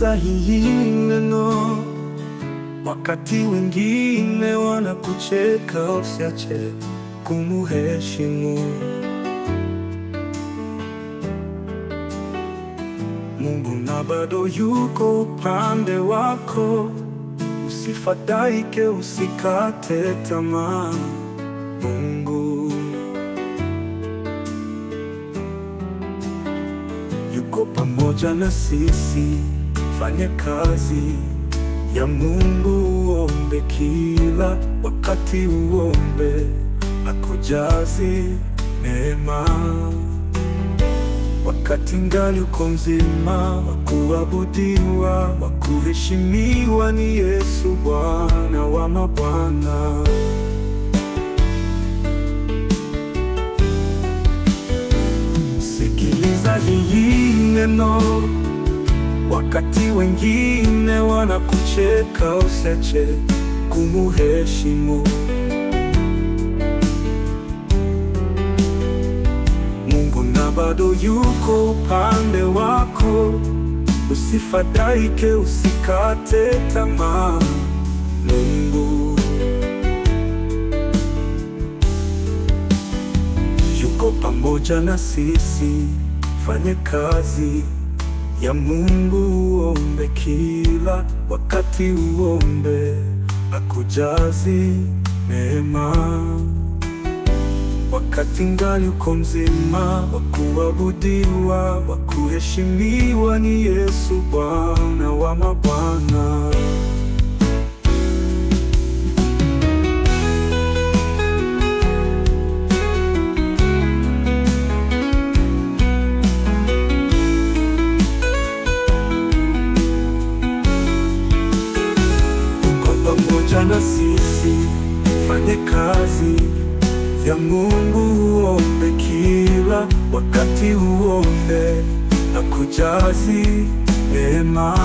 Sikiliza hili neno, wakati wengine wanakucheka, usiache kumuheshimu Mungu, na bado yuko upande wako. Usifadhaike, usikate tamaa. Mungu yuko pamoja na sisi. Fanya kazi ya Mungu, uombe kila wakati, uombe akujaze neema. Wakati ngali uko mzima, wakuabudiwa, wakuheshimiwa ni Yesu, Bwana wa mabwana. Sikiliza hili neno, wakati wengine wanakucheka, usiache kumuheshimu Mungu, na bado yuko upande wako. Usifadhaike, usikate tamaa. Mungu yuko pamoja na sisi. Fanye kazi ya Mungu, uombe kila wakati, uombe akujaze neema. Wakati ngali uko mzima, wakuabudiwa, wakuheshimiwa ni Yesu, Bwana wa mabwana. Uko pamoja na sisi. Fanye kazi ya Mungu, uombe kila wakati, uombe akujaze neema.